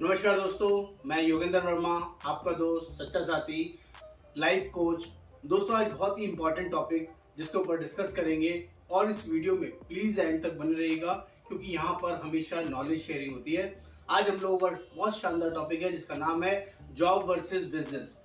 नमस्कार दोस्तों, मैं योगेंद्र वर्मा, आपका दोस्त, सच्चा साथी, लाइफ कोच। दोस्तों, आज बहुत ही इंपॉर्टेंट टॉपिक जिसके ऊपर डिस्कस करेंगे और इस वीडियो में प्लीज एंड तक बने रहिएगा क्योंकि यहाँ पर हमेशा नॉलेज शेयरिंग होती है। आज हम लोगों का बहुत शानदार टॉपिक है जिसका नाम है जॉब वर्सेस बिजनेस।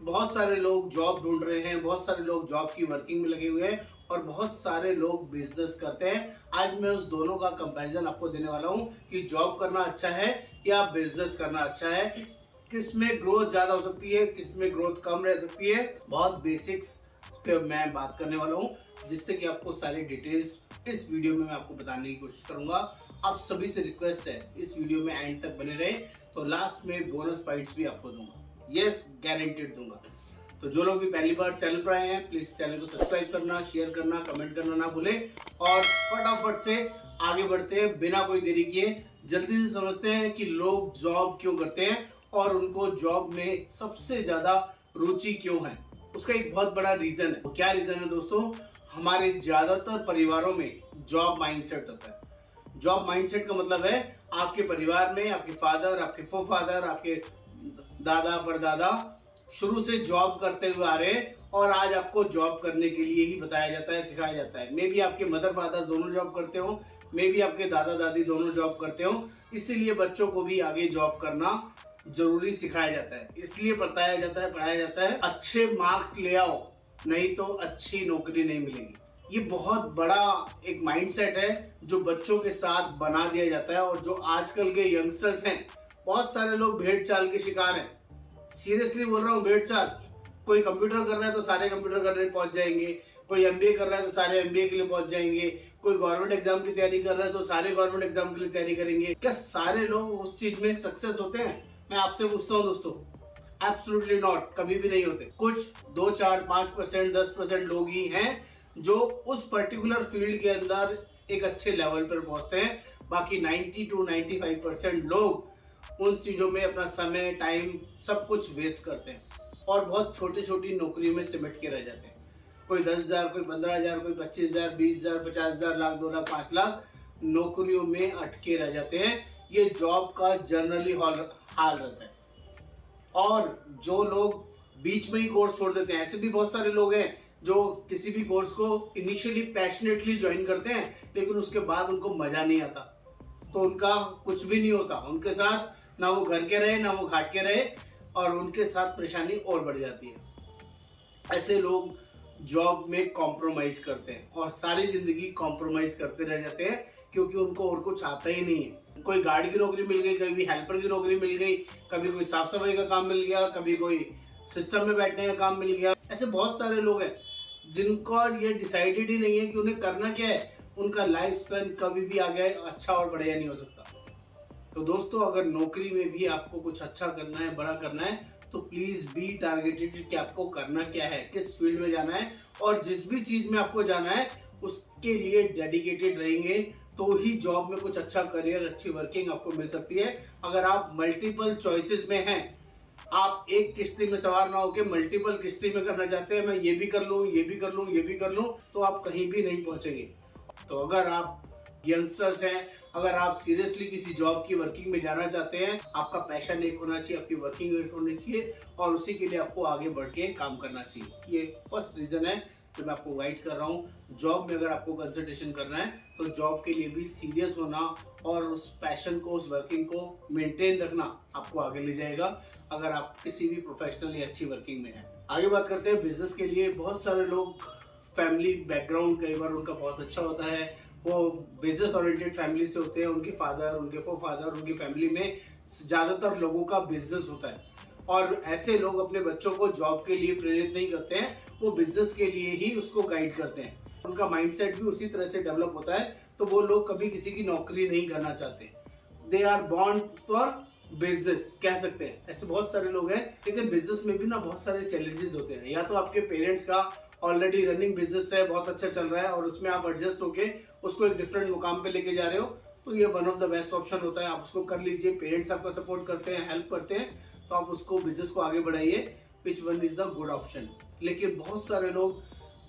बहुत सारे लोग जॉब ढूंढ रहे हैं, बहुत सारे लोग जॉब की वर्किंग में लगे हुए हैं और बहुत सारे लोग बिजनेस करते हैं। आज मैं उस दोनों का कंपैरिजन आपको देने वाला हूं कि जॉब करना अच्छा है या बिजनेस करना अच्छा है, किस में ग्रोथ ज्यादा हो सकती है, किस में ग्रोथ कम रह सकती है। बहुत बेसिक्स पे मैं बात करने वाला हूं जिससे कि आपको सारी डिटेल्स इस वीडियो में मैं आपको बताने की कोशिश करूंगा। आप सभी से रिक्वेस्ट है इस वीडियो में एंड तक बने रहे, तो लास्ट में बोनस पॉइंट्स भी आपको दूंगा। यस, गारंटेड दूंगा। तो जो लोग भी पहली बार चैनल पर आए हैं प्लीज चैनल को सब्सक्राइब करना, शेयर करना, कमेंट करना ना भूलें और फटाफट से आगे बढ़ते हैं बिना कोई देरी किए। जल्दी से समझते हैं कि लोग जॉब क्यों करते हैं और उनको जॉब में सबसे ज्यादा रुचि क्यों है। उसका एक बहुत बड़ा रीजन है। तो क्या रीजन है दोस्तों? हमारे ज्यादातर परिवारों में जॉब माइंडसेट होता है। जॉब माइंडसेट का मतलब है आपके परिवार में आपके फादर, आपके फोफादर, आपके दादा परदादा शुरू से जॉब करते हुए आ रहे हैं और आज आपको जॉब करने के लिए ही बताया जाता है, सिखाया जाता है। मे भी आपके मदर फादर दोनों जॉब करते हो, मे भी आपके दादा दादी दोनों जॉब करते हो, इसीलिए बच्चों को भी आगे जॉब करना जरूरी सिखाया जाता है, इसलिए बताया जाता है, पढ़ाया जाता है अच्छे मार्क्स ले आओ नहीं तो अच्छी नौकरी नहीं मिलेगी। ये बहुत बड़ा एक माइंडसेट है जो बच्चों के साथ बना दिया जाता है और जो आजकल के यंगस्टर्स हैं, बहुत सारे लोग भेड़ चाल के शिकार हैं। सीरियसली बोल रहा हूँ, भेड़ चाल। कोई कंप्यूटर कर रहा है तो सारे कंप्यूटर करने पहुंच जाएंगे, कोई एमबीए कर रहा है तो सारे एमबीए के लिए पहुंच जाएंगे, कोई गवर्नमेंट एग्जाम की तैयारी कर रहा है तो सारे गवर्नमेंट एग्जाम के लिए तैयारी करेंगे। क्या सारे लोग उस चीज में सक्सेस होते हैं? मैं आपसे पूछता हूँ दोस्तों, एब्सोल्युटली नॉट, कभी भी नहीं होते। कुछ 2, 4, 5%, 10% लोग ही हैं जो उस पर्टिकुलर फील्ड के अंदर एक अच्छे लेवल पर पहुंचते हैं। बाकी 90 to 95% लोग उन चीजों में अपना समय, टाइम सब कुछ वेस्ट करते हैं और बहुत छोटी छोटी नौकरियों में सिमट के रह जाते हैं। कोई 10,000, कोई 15,000, कोई 25,000, 20,000, 50,000, लाख, 2 लाख, 5 लाख नौकरियों में अटके रह जाते हैं। ये जॉब का जनरली हाल रहता है। और जो लोग बीच में ही कोर्स छोड़ देते हैं, ऐसे भी बहुत सारे लोग हैं जो किसी भी कोर्स को इनिशियली पैशनेटली ज्वाइन करते हैं लेकिन उसके बाद उनको मजा नहीं आता, तो उनका कुछ भी नहीं होता उनके साथ। ना वो घर के रहे ना वो घाट के रहे और उनके साथ परेशानी और बढ़ जाती है। ऐसे लोग जॉब में कॉम्प्रोमाइज करते हैं और सारी जिंदगी कॉम्प्रोमाइज करते रह जाते हैं क्योंकि उनको और कुछ आता ही नहीं है। कोई गार्ड की नौकरी मिल गई, कभी हेल्पर की नौकरी मिल गई, कभी कोई साफ सफाई का काम मिल गया, कभी कोई सिस्टम में बैठने का काम मिल गया। ऐसे बहुत सारे लोग हैं जिनको ये डिसाइडेड ही नहीं है कि उन्हें करना क्या है। उनका लाइफ स्पैन कभी भी आगे अच्छा और बढ़िया नहीं हो सकता। तो दोस्तों, अगर नौकरी में भी आपको कुछ अच्छा करना है, बड़ा करना है, तो प्लीज बी टारगेटेड कि आपको करना क्या है, किस फील्ड में जाना है और जिस भी चीज में आपको जाना है उसके लिए डेडिकेटेड रहेंगे तो ही जॉब में कुछ अच्छा करियर, अच्छी वर्किंग आपको मिल सकती है। अगर आप मल्टीपल चॉइसेस में हैं, आप एक किश्ती में सवार ना होकर मल्टीपल किश्ती में करना चाहते हैं, मैं ये भी कर लूं, ये भी कर लूं, ये भी कर लूं, तो आप कहीं भी नहीं पहुंचेंगे। तो अगर आप यंगस्टर्स हैं, अगर आप सीरियसली किसी जॉब की वर्किंग में जाना चाहते हैं, आपका पैशन एक होना चाहिए, आपकी वर्किंग एक होनी चाहिए और उसी के लिए आपको आगे बढ़ के काम करना चाहिए। ये फर्स्ट रीजन है जो मैं आपको गाइड कर रहा हूँ। जॉब में अगर आपको कंसंट्रेशन करना है तो जॉब के लिए भी सीरियस होना और उस पैशन को, उस वर्किंग को मेंटेन रखना आपको आगे ले जाएगा अगर आप किसी भी प्रोफेशनल या अच्छी वर्किंग में हैं। आगे बात करते हैं बिजनेस के लिए। बहुत सारे लोग फैमिली बैकग्राउंड कई बार उनका बहुत अच्छा होता है, वो बिजनेस ओरिएंटेड फैमिली से होते हैं, उनके फादर, उनके फोफादर, उनकी फैमिली में ज्यादातर लोगों का बिजनेस होता है और ऐसे लोग अपने बच्चों को जॉब के लिए प्रेरित नहीं करते हैं, वो बिजनेस के लिए ही उसको गाइड करते हैं। उनका माइंडसेट भी उसी तरह से डेवलप होता है, तो वो लोग कभी किसी की नौकरी नहीं करना चाहते। They are born for business कह सकते हैं। ऐसे बहुत सारे लोग हैं, लेकिन बिजनेस में भी ना बहुत सारे चैलेंजेस होते हैं। या तो आपके पेरेंट्स का ऑलरेडी रनिंग बिजनेस है, बहुत अच्छा चल रहा है और उसमें आप एडजस्ट होके उसको एक डिफरेंट मुकाम पे लेके जा रहे हो, तो ये one of the best option होता है, आप उसको कर लीजिए। पेरेंट्स आपका सपोर्ट करते हैं, हेल्प करते हैं, तो आप उसको बिजनेस को आगे बढ़ाइए। Which one is the good option. लेकिन बहुत सारे लोग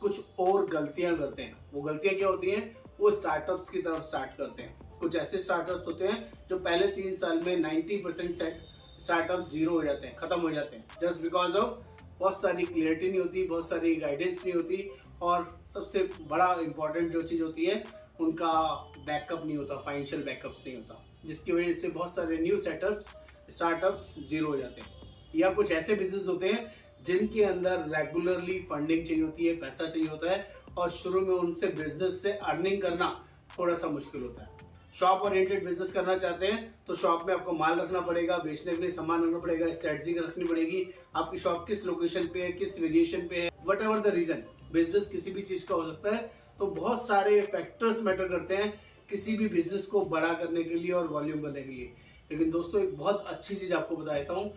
कुछ और गलतियां करते हैं। वो गलतियां क्या होती हैं? वो स्टार्टअप्स की तरफ स्टार्ट करते हैं। कुछ ऐसे स्टार्टअप्स होते हैं जो पहले 3 साल में 90% स्टार्टअप्स जीरो हो जाते हैं, खत्म हो जाते हैं, जस्ट बिकॉज ऑफ बहुत सारी क्लियरिटी नहीं होती, बहुत सारी गाइडेंस नहीं होती, और सबसे बड़ा इंपॉर्टेंट जो चीज़ होती है उनका बैकअप नहीं होता, फाइनेंशियल बैकअप्स नहीं होता, जिसकी वजह से बहुत सारे न्यू स्टार्टअप्स जीरो हो जाते हैं। या कुछ ऐसे बिजनेस होते हैं जिनके अंदर रेगुलरली फंडिंग चाहिए होती है, पैसा चाहिए होता है, और शुरू में उनसे बिजनेस से अर्निंग करना थोड़ा सा मुश्किल होता है। शॉप ओरिएंटेड बिजनेस करना चाहते हैं तो शॉप में आपको माल रखना पड़ेगा, बेचने के लिए सामान रखना पड़ेगा, स्ट्रेटजी रखनी पड़ेगी, आपकी शॉप किस लोकेशन पे है, किस वेरिएशन पे है, whatever the reason, business किसी भी चीज का हो सकता है। तो बहुत सारे फैक्टर्स मैटर करते हैं किसी भी बिजनेस को बड़ा करने के लिए और वॉल्यूम करने के लिए। लेकिन दोस्तों एक बहुत अच्छी चीज आपको बता देता हूँ,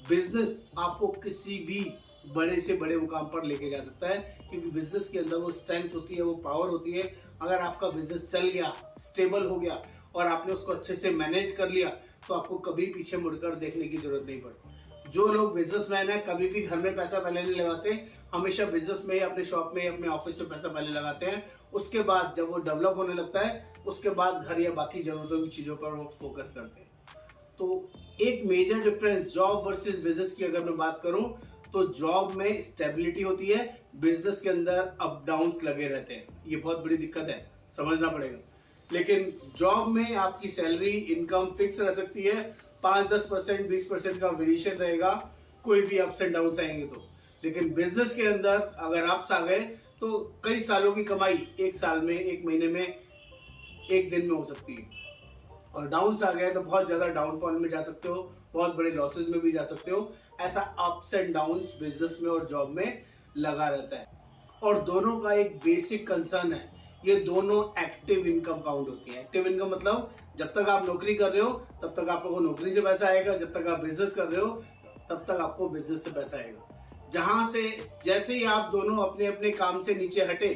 बिजनेस आपको किसी भी बड़े से बड़े मुकाम पर लेके जा सकता है, क्योंकि बिजनेस के अंदर वो स्ट्रेंथ होती है, वो पावर होती है। अगर आपका बिजनेस चल गया, स्टेबल हो गया और आपने उसको अच्छे से मैनेज कर लिया, तो आपको कभी पीछे मुड़कर देखने की जरूरत नहीं पड़ती। जो लोग बिजनेसमैन है कभी भी घर में पैसा पहले नहीं लगाते, हमेशा बिजनेस में, अपने शॉप में, अपने ऑफिस में पैसा पहले लगाते हैं। उसके बाद जब वो डेवलप होने लगता है, उसके बाद घर या बाकी जरूरतों की चीजों पर वो फोकस करते हैं। तो एक major difference job versus business की अगर मैं बात करूं, तो जॉब में स्टेबिलिटी होती है, बिजनेस के अंदर अप डाउन्स लगे रहते हैं। ये बहुत बड़ी दिक्कत है, समझना पड़ेगा। लेकिन जॉब में आपकी सैलरी इनकम फिक्स रह सकती है, 5-10%, 20% का वेरिएशन रहेगा, कोई भी अप्स एंड डाउन्स आएंगे तो। लेकिन बिजनेस के अंदर अगर अप्स आ गए तो कई सालों की कमाई एक साल में, एक महीने में, एक दिन में हो सकती है। और डाउन्स आ गए तो बहुत ज्यादा डाउनफॉल में जा सकते हो, बहुत बड़े लॉसेस में भी जा सकते हो। ऐसा अप्स एंड डाउन्स बिजनेस में और जॉब में लगा रहता है। और दोनों का एक बेसिक कंसर्न है, ये दोनों एक्टिव इनकम काउंट होती है। एक्टिव इनकम मतलब जब तक आप नौकरी कर रहे हो तब तक आपको नौकरी से पैसा आएगा, जब तक आप बिजनेस कर रहे हो तब तक आपको बिजनेस से पैसा आएगा। जहां से जैसे ही आप दोनों अपने अपने काम से नीचे हटे,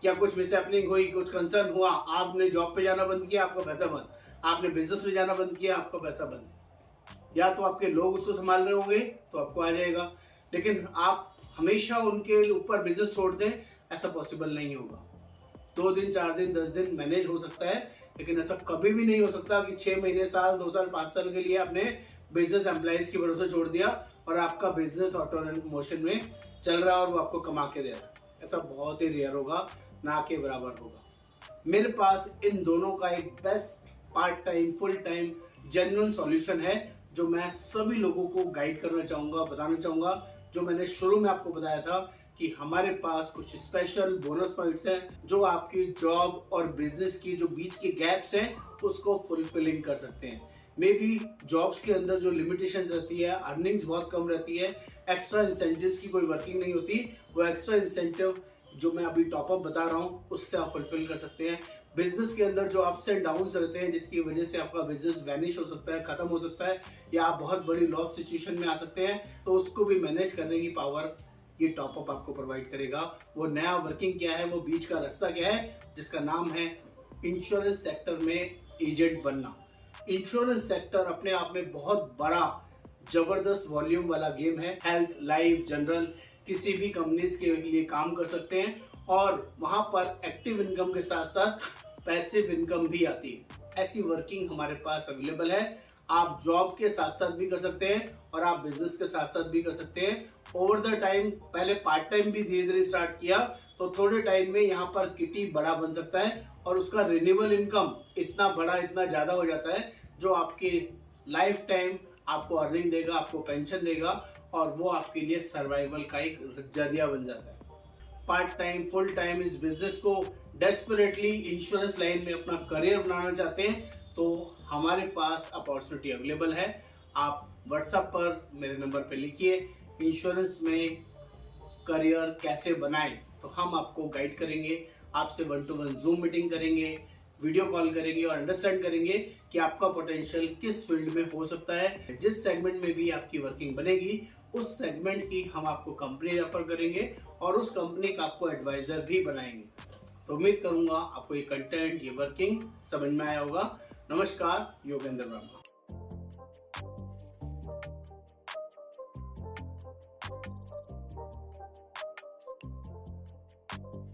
क्या कुछ मिसहैपनिंग हुई, कुछ कंसर्न हुआ, आपने जॉब पे जाना बंद किया, आपका पैसा बंद, आपने बिजनेस में जाना बंद किया, आपका पैसा बंद। या तो आपके लोग उसको संभाल रहे होंगे तो आपको आ जाएगा, लेकिन आप हमेशा उनके ऊपर बिजनेस छोड़ दें, ऐसा पॉसिबल नहीं होगा। 2 दिन, 4 दिन, 10 दिन मैनेज हो सकता है, लेकिन ऐसा कभी भी नहीं हो सकता कि 6 महीने, साल, 2 साल, 5 साल के लिए आपने बिजनेस एम्प्लॉइज के भरोसे छोड़ दिया और आपका बिजनेस ऑटो मोशन में चल रहा है और वो आपको कमा के दे रहा है। ऐसा बहुत ही रेयर होगा, ना के बराबर होगा। मेरे पास इन दोनों का एक best part time, full time, genuine solution है, जो मैं सभी लोगों को गाइड करना चाहूंगा, बताना चाहूंगा। जो मैंने शुरू में आपको बताया था कि हमारे पास कुछ स्पेशल बोनस पॉइंट्स हैं जो आपकी जॉब और बिजनेस की जो बीच के गैप्स हैं उसको फुलफिलिंग कर सकते हैं। मे बी जॉब्स के अंदर जो लिमिटेशंस रहती है, अर्निंग्स बहुत कम रहती है, एक्स्ट्रा इंसेंटिव्स की कोई वर्किंग नहीं होती, वो एक्स्ट्रा इंसेंटिव जो मैं अभी टॉपअप बता रहा हूँ उससे आप फुलफिल कर सकते हैं। बिजनेस के अंदर जो अप्स एंड डाउन्स रहते हैं जिसकी वजह से आपका बिजनेस वैनिश हो सकता है, खत्म हो सकता है, या आप बहुत बड़ी लॉस सिचुएशन में आ सकते हैं, तो उसको भी मैनेज करने की पावर ये टॉपअप आपको प्रोवाइड करेगा। वो नया वर्किंग क्या है, वो बीच का रास्ता क्या है, जिसका नाम है इंश्योरेंस सेक्टर में एजेंट बनना। इंश्योरेंस सेक्टर अपने आप में बहुत बड़ा जबरदस्त वॉल्यूम वाला गेम है। हेल्थ, लाइफ, जनरल किसी भी कंपनीज के लिए काम कर सकते हैं और वहां पर एक्टिव इनकम के साथ साथ पैसिव इनकम भी आती है। ऐसी वर्किंग हमारे पास अवेलेबल है। आप जॉब के साथ साथ भी कर सकते हैं और आप बिजनेस के साथ साथ भी कर सकते हैं। ओवर द टाइम पहले पार्ट टाइम भी धीरे धीरे स्टार्ट किया तो थोड़े टाइम में यहाँ पर किटी बड़ा बन सकता है और उसका रिन्यूएबल इनकम इतना बड़ा, इतना ज्यादा हो जाता है जो आपके लाइफ टाइम आपको अर्निंग देगा, आपको पेंशन देगा और वो आपके लिए सर्वाइवल का एक जरिया बन जाता है। पार्ट टाइम, फुल टाइम इस बिजनेस को डेस्परेटली इंश्योरेंस लाइन में अपना करियर बनाना चाहते हैं तो हमारे पास अपॉर्चुनिटी अवेलेबल है। आप व्हाट्सएप पर मेरे नंबर पे लिखिए इंश्योरेंस में करियर कैसे बनाएं, तो हम आपको गाइड करेंगे, आपसे 1-to-1 जूम मीटिंग करेंगे, वीडियो कॉल करेंगे और अंडरस्टैंड करेंगे कि आपका पोटेंशियल किस फील्ड में हो सकता है। जिस सेगमेंट में भी आपकी वर्किंग बनेगी उस सेगमेंट की हम आपको कंपनी रेफर करेंगे और उस कंपनी का आपको एडवाइजर भी बनाएंगे। तो उम्मीद करूंगा आपको ये कंटेंट, ये वर्किंग समझ में आया होगा। नमस्कार, योगेंद्र वर्मा।